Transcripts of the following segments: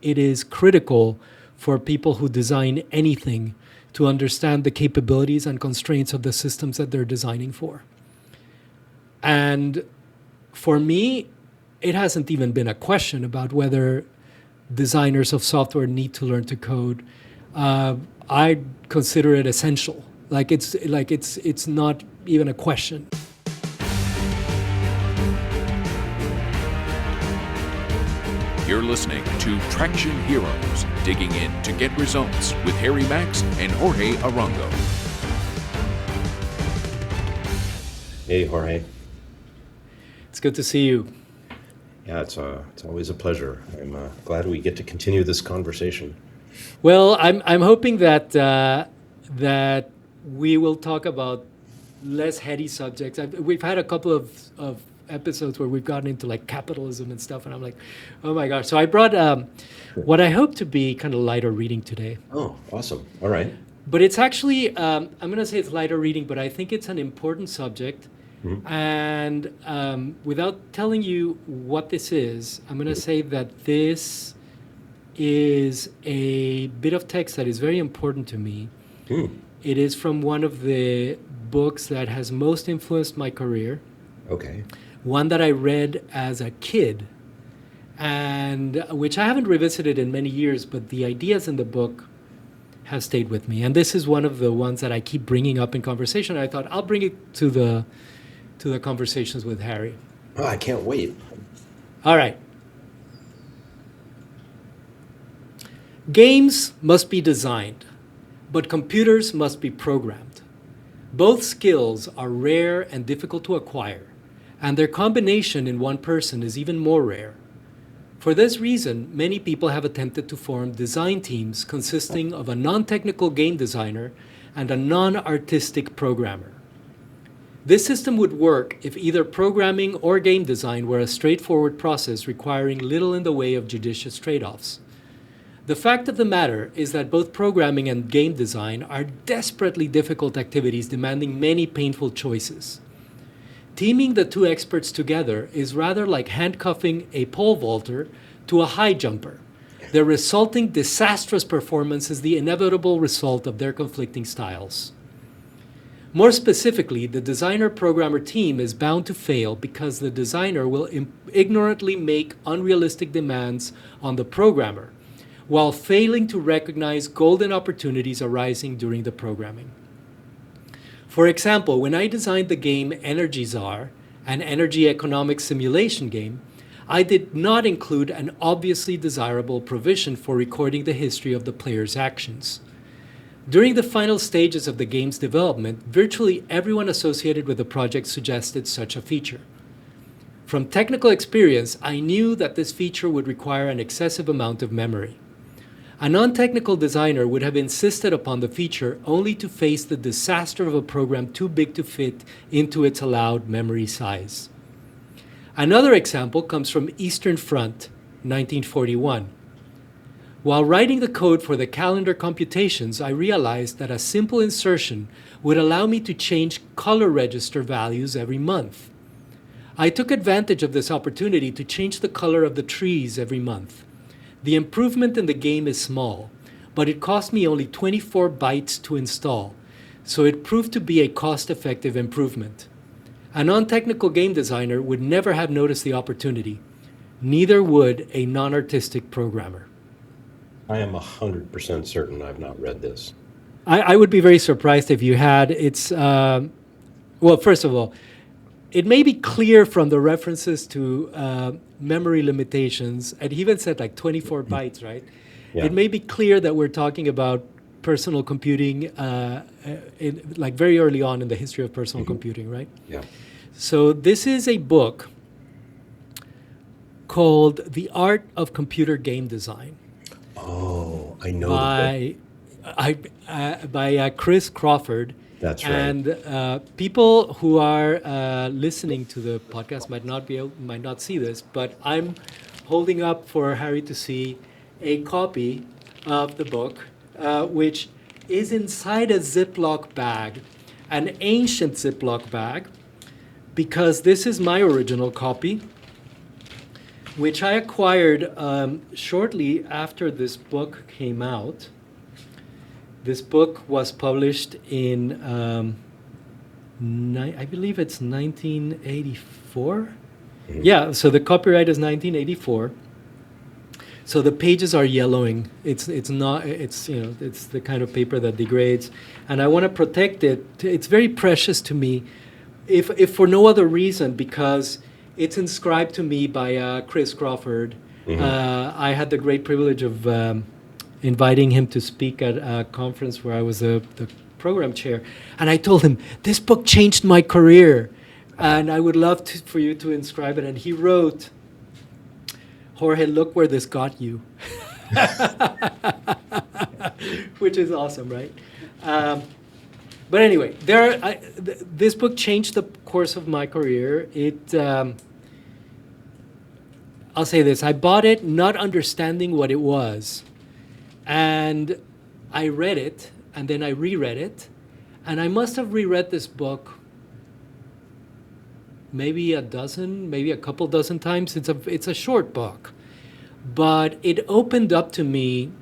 It is critical for people who design anything to understand the capabilities and constraints of the systems that they're designing for. And for me, it hasn't even been a question about whether designers of software need to learn to code. I consider it essential. It's not even a question. You're listening to Traction Heroes, digging in to get results with Harry Max and Jorge Arango. Hey, Jorge. It's good to see you. Yeah, it's always a pleasure. I'm glad we get to continue this conversation. Well, I'm hoping that that we will talk about less heady subjects. We've had a couple of episodes where we've gotten into like capitalism and stuff, and I'm like, oh my gosh. So I brought what I hope to be kind of lighter reading today. Oh, awesome. All right. But it's actually, I'm going to say it's lighter reading, but I think it's an important subject. Mm-hmm. And without telling you what this is, I'm going to say that this is a bit of text that is very important to me. It is from one of the books that has most influenced my career. Okay. One that I read as a kid, and which I haven't revisited in many years, but the ideas in the book have stayed with me. And this is one of the ones that I keep bringing up in conversation. I thought I'll bring it to the conversations with Harry. Oh, I can't wait. All right. Games must be designed, but computers must be programmed. Both skills are rare and difficult to acquire, and their combination in one person is even more rare. For this reason, many people have attempted to form design teams consisting of a non-technical game designer and a non-artistic programmer. This system would work if either programming or game design were a straightforward process requiring little in the way of judicious trade-offs. The fact of the matter is that both programming and game design are desperately difficult activities demanding many painful choices. Teaming the two experts together is rather like handcuffing a pole vaulter to a high jumper. The resulting disastrous performance is the inevitable result of their conflicting styles. More specifically, the designer-programmer team is bound to fail because the designer will ignorantly make unrealistic demands on the programmer, while failing to recognize golden opportunities arising during the programming. For example, when I designed the game Energy Czar, an energy economics simulation game, I did not include an obviously desirable provision for recording the history of the player's actions. During the final stages of the game's development, virtually everyone associated with the project suggested such a feature. From technical experience, I knew that this feature would require an excessive amount of memory. A non-technical designer would have insisted upon the feature only to face the disaster of a program too big to fit into its allowed memory size. Another example comes from Eastern Front, 1941. While writing the code for the calendar computations, I realized that a simple insertion would allow me to change color register values every month. I took advantage of this opportunity to change the color of the trees every month. The improvement in the game is small, but it cost me only 24 bytes to install, so it proved to be a cost-effective improvement. A non-technical game designer would never have noticed the opportunity. Neither would a non-artistic programmer. I am 100% certain I've not read this. I would be very surprised if you had. It's, well, first of all, it may be clear from the references to memory limitations, and he even said like 24 bytes, right? Yeah. It may be clear that we're talking about personal computing like very early on in the history of personal computing, right? Yeah. So this is a book called The Art of Computer Game Design. Oh, I know. By Chris Crawford. That's right. And people who are listening to the podcast might not see this, but I'm holding up for Harry to see a copy of the book, which is inside a Ziploc bag, an ancient Ziploc bag, because this is my original copy, which I acquired shortly after this book came out. This book was published in, I believe it's 1984. Yeah, so the copyright is 1984. So the pages are yellowing. It's the kind of paper that degrades, and I want to protect it. It's very precious to me, if for no other reason, because it's inscribed to me by Chris Crawford. I had the great privilege of inviting him to speak at a conference where I was the program chair, and I told him, this book changed my career, and I would love for you to inscribe it. And he wrote, Jorge, look where this got you. Which is awesome, right? But anyway, this book changed the course of my career. I'll say this, I bought it not understanding what it was. And I read it, and then I reread it. And I must have reread this book maybe a dozen, maybe a couple dozen times. It's a short book, but it opened up to me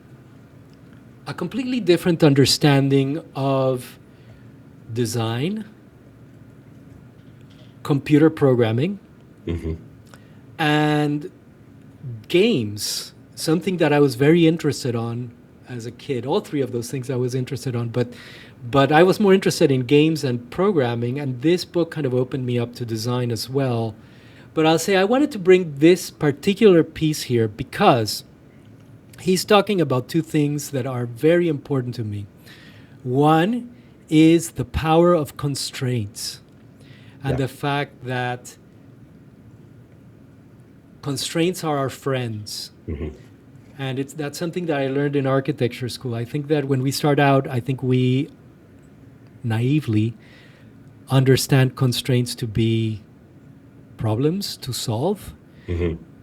a completely different understanding of design, computer programming, and games, something that I was very interested on as a kid. All three of those things I was interested on, but I was more interested in games and programming, and this book kind of opened me up to design as well. But I'll say I wanted to bring this particular piece here because he's talking about two things that are very important to me. One is the power of constraints and the fact that constraints are our friends. And that's something that I learned in architecture school. I think that when we start out, I think we naively understand constraints to be problems to solve,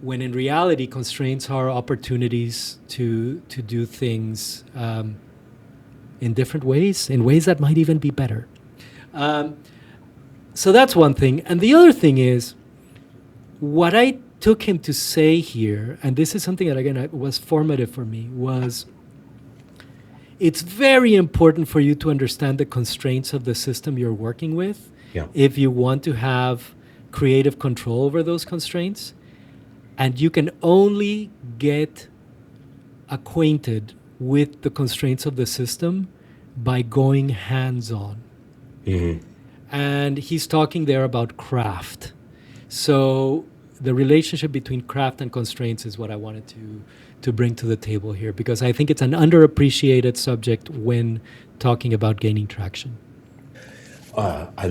when in reality, constraints are opportunities to do things in different ways, in ways that might even be better. So that's one thing. And the other thing is, what I took him to say here, and this is something that, again, was formative for me, was it's very important for you to understand the constraints of the system you're working with if you want to have creative control over those constraints. And you can only get acquainted with the constraints of the system by going hands-on. And he's talking there about craft. So the relationship between craft and constraints is what I wanted to bring to the table here, because I think it's an underappreciated subject when talking about gaining traction. I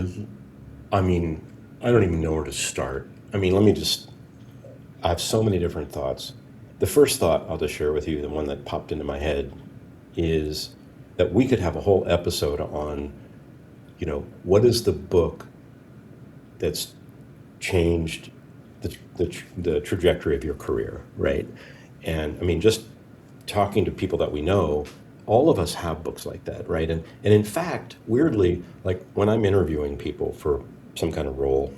mean, I don't even know where to start. I mean, I have so many different thoughts. The first thought I'll just share with you, the one that popped into my head, is that we could have a whole episode on, what is the book that's changed the trajectory of your career, right? And I mean, just talking to people that we know, all of us have books like that, right? And in fact, weirdly, like when I'm interviewing people for some kind of role,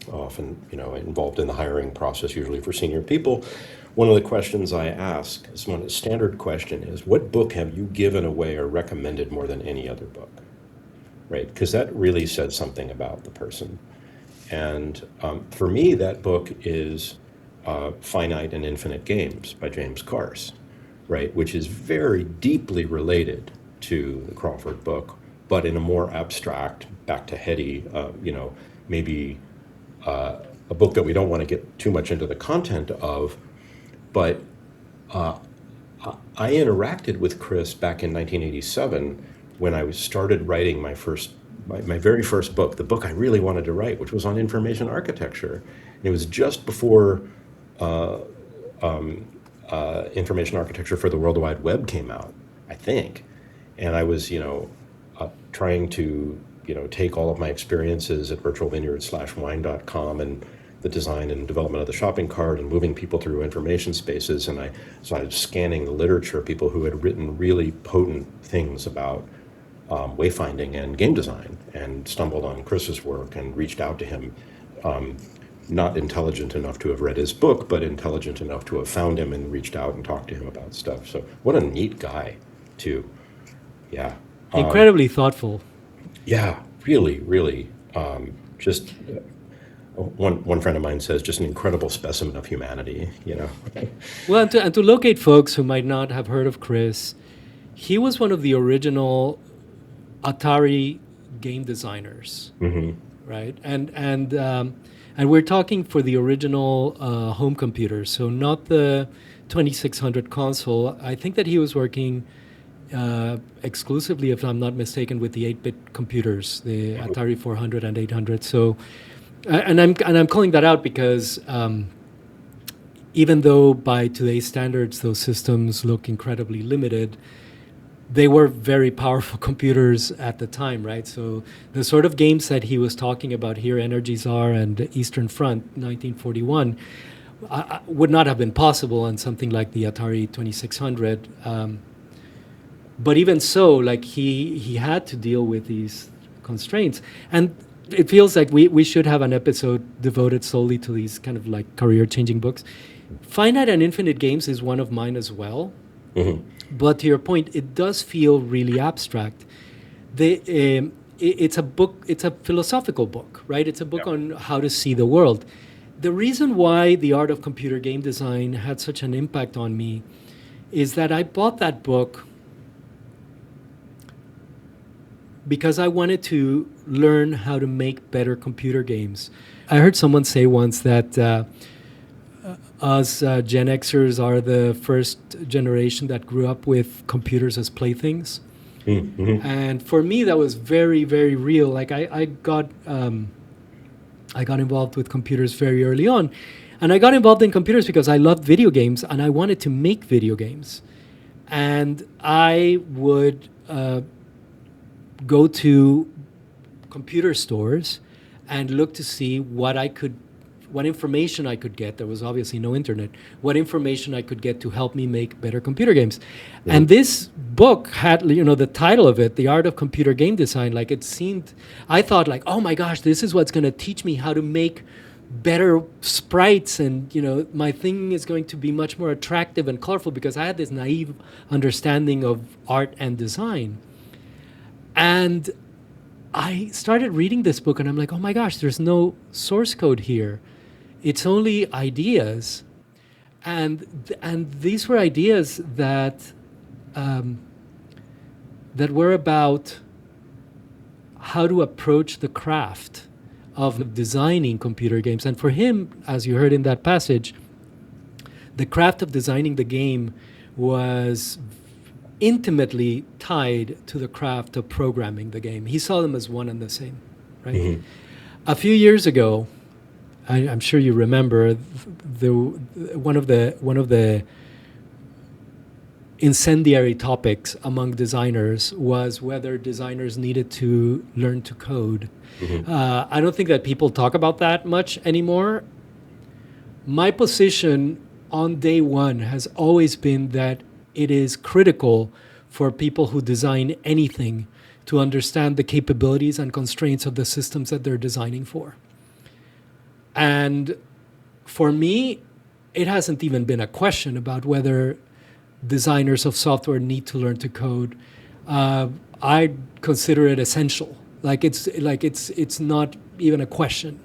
often, involved in the hiring process, usually for senior people, one of the questions I ask, a standard question is, what book have you given away or recommended more than any other book, right? Because that really says something about the person. And for me, that book is Finite and Infinite Games by James Carse, right? Which is very deeply related to the Crawford book, but in a more abstract, back to heady, maybe a book that we don't want to get too much into the content of. But I interacted with Chris back in 1987 when I started writing my very first book, the book I really wanted to write, which was on information architecture. And it was just before information architecture for the World Wide Web came out, I think. And I was, trying to, take all of my experiences at virtualvineyard/wine.com and the design and development of the shopping cart and moving people through information spaces. And I started scanning the literature, people who had written really potent things about wayfinding and game design, and stumbled on Chris's work and reached out to him not intelligent enough to have read his book, but intelligent enough to have found him and reached out and talked to him about stuff. So what a neat guy, too. Yeah. Incredibly thoughtful. Yeah, really, really. Just one friend of mine says, just an incredible specimen of humanity, you know. Well, and to locate folks who might not have heard of Chris, he was one of the original Atari game designers, right? And we're talking for the original home computer, so not the 2600 console. I think that he was working exclusively, if I'm not mistaken, with the 8-bit computers, the Atari 400 and 800. So, and I'm calling that out because even though by today's standards those systems look incredibly limited, they were very powerful computers at the time, right? So the sort of games that he was talking about here, Energy Czar and Eastern Front, 1941, would not have been possible on something like the Atari 2600. But even so, like he had to deal with these constraints. And it feels like we should have an episode devoted solely to these kind of like career-changing books. Finite and Infinite Games is one of mine as well. But to your point, it does feel really abstract. It's a book. It's a philosophical book, right? It's a book on how to see the world. The reason why The Art of Computer Game Design had such an impact on me is that I bought that book because I wanted to learn how to make better computer games. I heard someone say once that us Gen Xers are the first generation that grew up with computers as playthings. And for me, that was very, very real. Like I got involved with computers very early on. And I got involved in computers because I loved video games and I wanted to make video games. And I would go to computer stores and look to see what information I could get. There was obviously no internet. What information I could get to help me make better computer games. And this book had, the title of it, The Art of Computer Game Design. Like I thought like, oh my gosh, this is what's going to teach me how to make better sprites, and my thing is going to be much more attractive and colorful, because I had this naive understanding of art and design. And I started reading this book and I'm like, oh my gosh, there's no source code here. It's only ideas. And these were ideas that were about how to approach the craft of designing computer games. And for him, as you heard in that passage, the craft of designing the game was intimately tied to the craft of programming the game. He saw them as one and the same, right? A few years ago, I'm sure you remember, one of the incendiary topics among designers was whether designers needed to learn to code. I don't think that people talk about that much anymore. My position on day one has always been that it is critical for people who design anything to understand the capabilities and constraints of the systems that they're designing for. And for me, it hasn't even been a question about whether designers of software need to learn to code. I consider it essential. It's not even a question.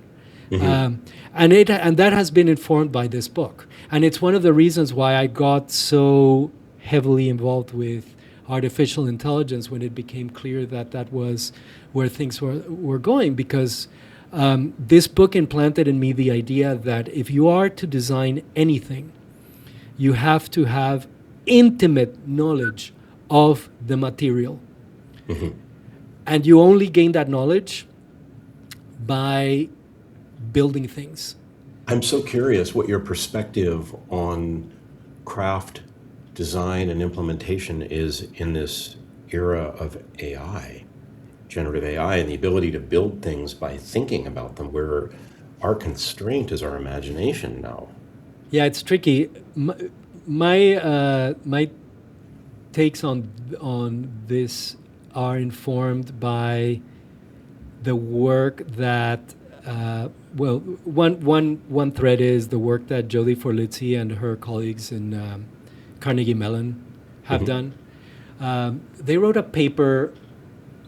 And that has been informed by this book. And it's one of the reasons why I got so heavily involved with artificial intelligence when it became clear that that was where things were going, because this book implanted in me the idea that if you are to design anything, you have to have intimate knowledge of the material. And you only gain that knowledge by building things. I'm so curious what your perspective on craft design and implementation is in this era of AI, generative AI, and the ability to build things by thinking about them, where our constraint is our imagination now. Yeah, it's tricky. My takes on this are informed by the work that well, one thread is the work that Jodi Forlizzi and her colleagues in Carnegie Mellon have done. They wrote a paper,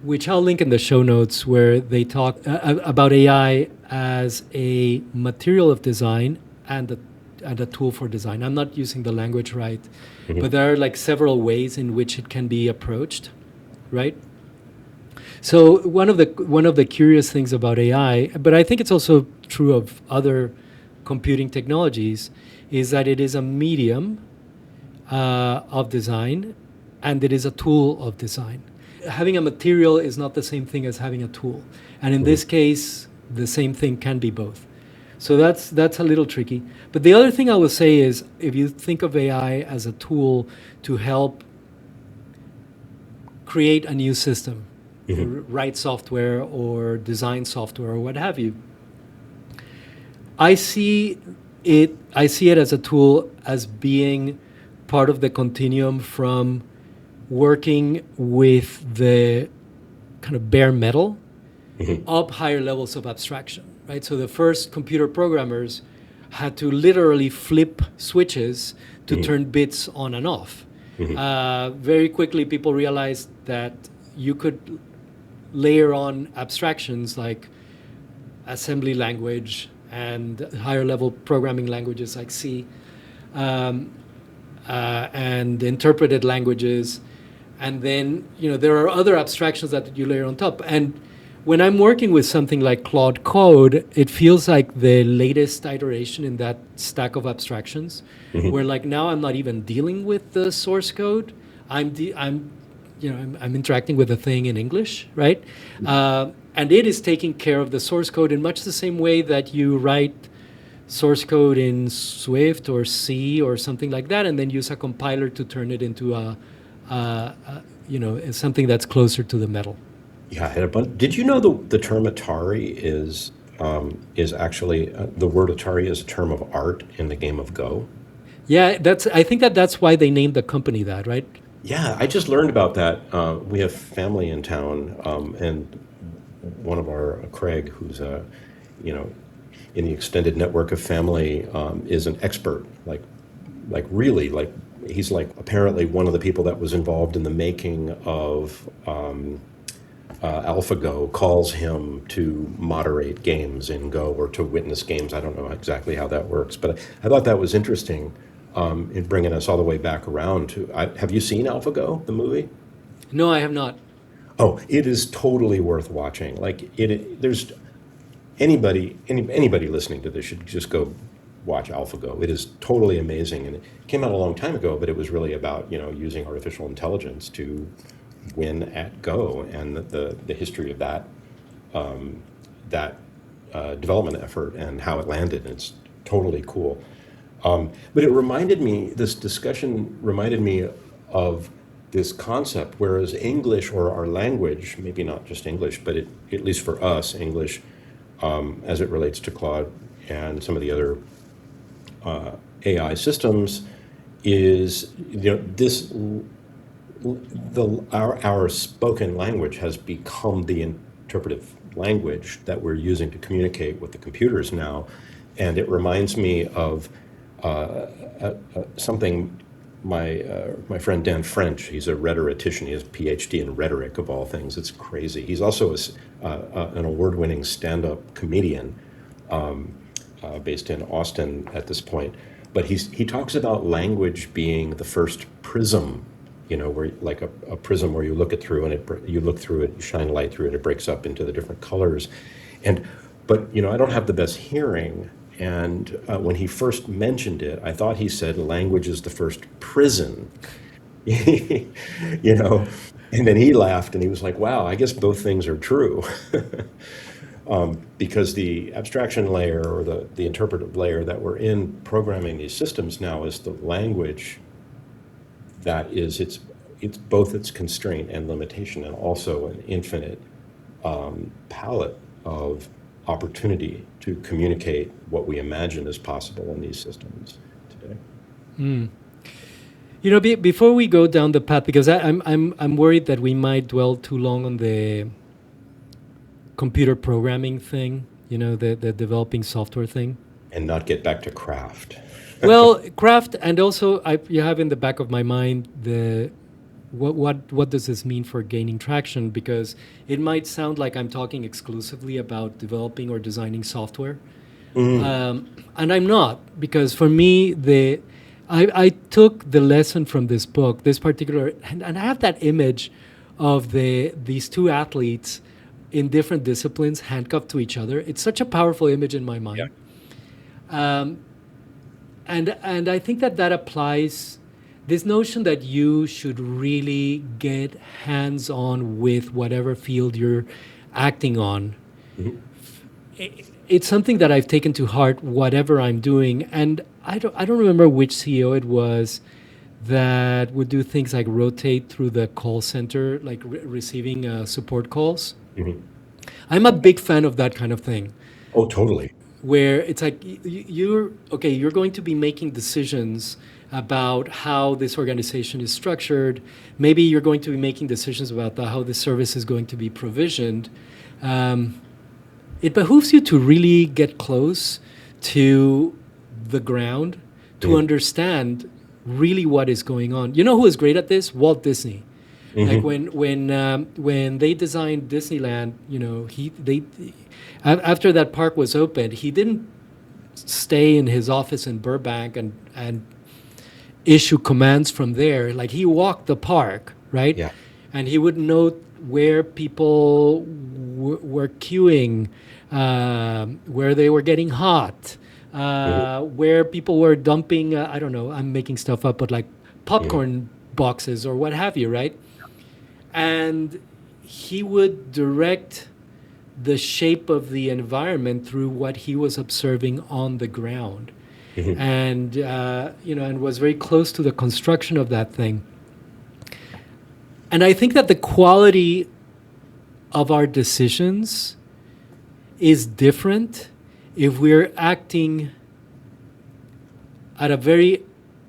which I'll link in the show notes, where they talk about AI as a material of design and a tool for design. I'm not using the language right, but there are like several ways in which it can be approached, right? So one of the curious things about AI, but I think it's also true of other computing technologies, is that it is a medium of design, and it is a tool of design. Having a material is not the same thing as having a tool, and in this case, the same thing can be both. So that's a little tricky. But the other thing I will say is, if you think of AI as a tool to help create a new system, write software or design software or what have you, I see it as a tool as being part of the continuum from working with the kind of bare metal up higher levels of abstraction, right? So the first computer programmers had to literally flip switches to turn bits on and off. Very quickly, people realized that you could layer on abstractions like assembly language and higher level programming languages like C, and interpreted languages. And then, there are other abstractions that you layer on top. And when I'm working with something like Claude Code, it feels like the latest iteration in that stack of abstractions, where like now I'm not even dealing with the source code. I'm interacting with a thing in English, right? And it is taking care of the source code in much the same way that you write source code in Swift or C or something like that, and then use a compiler to turn it into something that's closer to the metal. Yeah, I had a bunch. Did you know the term Atari is actually the word Atari is a term of art in the game of Go? Yeah, I think that's why they named the company that, right? Yeah, I just learned about that. We have family in town, and one of our Craig, who's in the extended network of family, is an expert. Like he's like apparently one of the people that was involved in the making of AlphaGo. Calls him to moderate games in Go or to witness games. I don't know exactly how that works, but I thought that was interesting. In bringing us all the way back around to, have you seen AlphaGo, the movie? No, I have not. Oh, it is totally worth watching. There's anybody listening to this should just go watch AlphaGo. It is totally amazing, and it came out a long time ago, but it was really about using artificial intelligence to win at Go, and the history of that development effort and how it landed. And it's totally cool. But this discussion reminded me of this concept, whereas English, or our language, maybe not just English, but at least for us, English, as it relates to Claude and some of the other AI systems, is our spoken language has become the interpretive language that we're using to communicate with the computers now, and it reminds me of something my friend Dan French, he's a rhetorician, he has a PhD in rhetoric of all things. It's crazy. He's also an award-winning stand-up comedian based in Austin at this point. But he talks about language being the first prism, where like a prism where you look it through and you look through it, you shine light through it, it breaks up into the different colors. But I don't have the best hearing. And when he first mentioned it, I thought he said language is the first prison, And then he laughed and he was like, wow, I guess both things are true. Because the abstraction layer or the interpretive layer that we're in programming these systems now is the language that is it's both its constraint and limitation, and also an infinite palette of opportunity to communicate what we imagine is possible in these systems today. Before we go down the path, because I'm worried that we might dwell too long on the computer programming thing, the developing software thing. And not get back to craft. Well, craft, and also you have in the back of my mind what does this mean for gaining traction? Because it might sound like I'm talking exclusively about developing or designing software, and I'm not, because for me I took the lesson from this book, this particular, and I have that image of these two athletes in different disciplines handcuffed to each other. It's such a powerful image in my mind. Yeah. And I think that applies, this notion that you should really get hands-on with whatever field you're acting on. Mm-hmm. It's something that I've taken to heart, whatever I'm doing. And I don't remember which CEO it was that would do things like rotate through the call center, like receiving support calls. Mm-hmm. I'm a big fan of that kind of thing. Oh, totally. Where it's like you're going to be making decisions about how this organization is structured. Maybe you're going to be making decisions about how the service is going to be provisioned. It behooves you to really get close to the ground to understand really what is going on. You know who is great at this? Walt Disney. Mm-hmm. Like when they designed Disneyland, after that park was opened, he didn't stay in his office in Burbank and issue commands from there. Like, he walked the park, right? Yeah. And he would note where people were queuing, where they were getting hot, where people were dumping, I don't know, I'm making stuff up, but like popcorn boxes or what have you, right? And he would direct the shape of the environment through what he was observing on the ground. Mm-hmm. And, and was very close to the construction of that thing. And I think that the quality of our decisions is different if we're acting at a very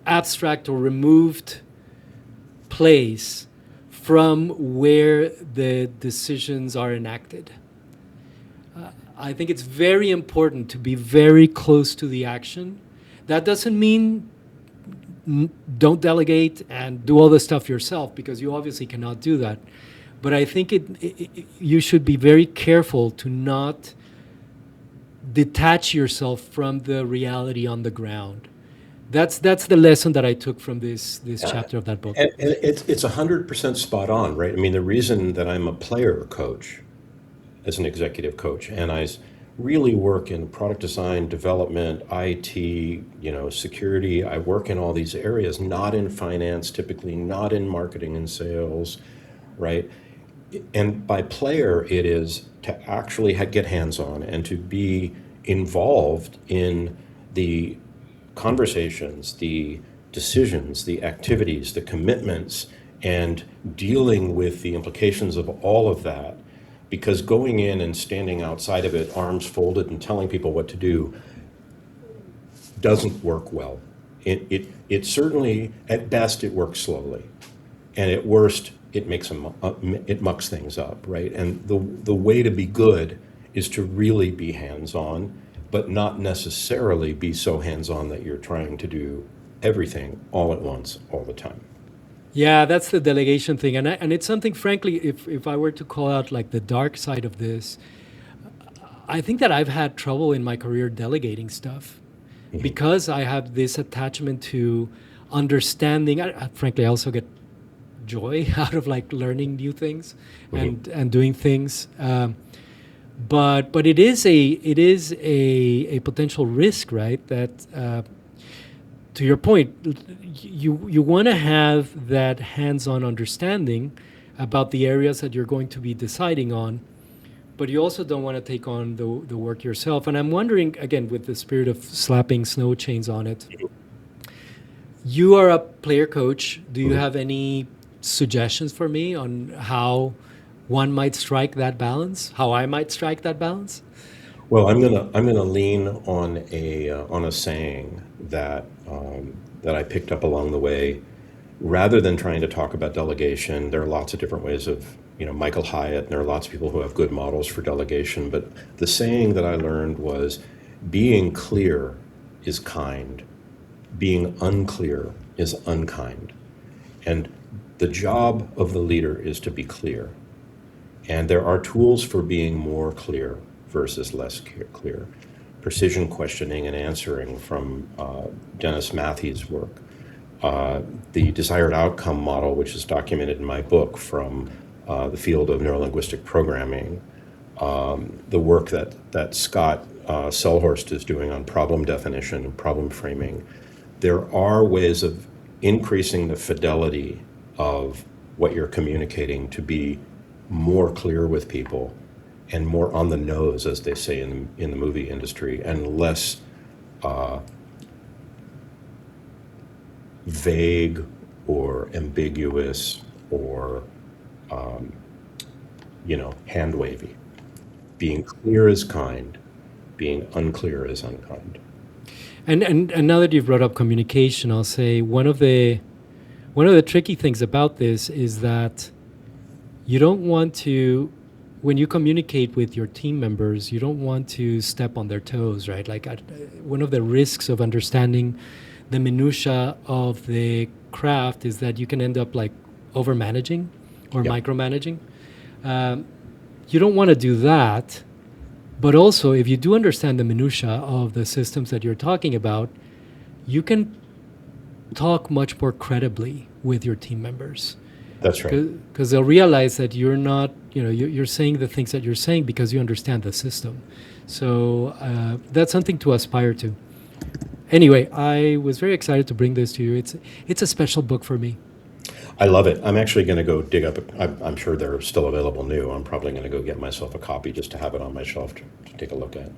abstract or removed place from where the decisions are enacted. I think it's very important to be very close to the action. That doesn't mean don't delegate and do all the stuff yourself, because you obviously cannot do that. But I think you should be very careful to not detach yourself from the reality on the ground. That's the lesson that I took from this chapter of that book. And it's 100% spot on, right? I mean, the reason that I'm a player coach as an executive coach, and I really work in product design, development, IT, security. I work in all these areas, not in finance, typically not in marketing and sales, right? And by player, it is to actually get hands-on and to be involved in the conversations, the decisions, the activities, the commitments, and dealing with the implications of all of that. Because going in and standing outside of it, arms folded, and telling people what to do doesn't work well. It certainly, at best, it works slowly, and at worst, it mucks things up, right? And the way to be good is to really be hands-on, but not necessarily be so hands-on that you're trying to do everything all at once, all the time. Yeah, that's the delegation thing. And it's something, frankly, if I were to call out like the dark side of this, I think that I've had trouble in my career delegating stuff because I have this attachment to understanding. Frankly, I also get joy out of like learning new things and doing things. But it is a potential risk, right? That to your point, you want to have that hands-on understanding about the areas that you're going to be deciding on, but you also don't want to take on the work yourself. And I'm wondering, again, with the spirit of slapping snow chains on it, you are a player coach. Do you have any suggestions for me on how one might strike that balance? How I might strike that balance? Well, I'm gonna lean on a saying that I picked up along the way, rather than trying to talk about delegation, there are lots of different ways of, Michael Hyatt, and there are lots of people who have good models for delegation. But the saying that I learned was, being clear is kind, being unclear is unkind. And the job of the leader is to be clear. And there are tools for being more clear versus less clear. Precision questioning and answering from Dennis Matthews' work. The desired outcome model, which is documented in my book from the field of neurolinguistic programming. The work that Scott Selhorst is doing on problem definition and problem framing. There are ways of increasing the fidelity of what you're communicating to be more clear with people and more on the nose, as they say in the movie industry, and less vague or ambiguous or hand wavy. Being clear is kind, being unclear is unkind. And now that you've brought up communication, I'll say one of the tricky things about this is that you don't want to, when you communicate with your team members, you don't want to step on their toes, right? Like one of the risks of understanding the minutia of the craft is that you can end up like over-managing or micromanaging. You don't want to do that. But also, if you do understand the minutia of the systems that you're talking about, you can talk much more credibly with your team members. That's right. Because they'll realize that you're not, you're saying the things that you're saying because you understand the system. So that's something to aspire to. Anyway, I was very excited to bring this to you. It's a special book for me. I love it. I'm actually going to go dig up. I'm sure they're still available new. I'm probably going to go get myself a copy just to have it on my shelf to take a look at.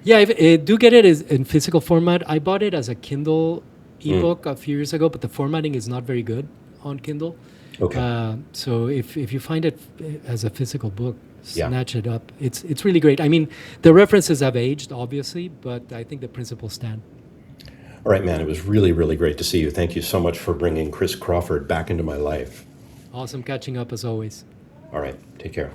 Yeah, do get it in physical format. I bought it as a Kindle ebook a few years ago, but the formatting is not very good on Kindle. Okay. So if you find it as a physical book, snatch it up. It's really great. I mean, the references have aged, obviously, but I think the principles stand. All right, man, it was really, really great to see you. Thank you so much for bringing Chris Crawford back into my life. Awesome catching up as always. All right, take care.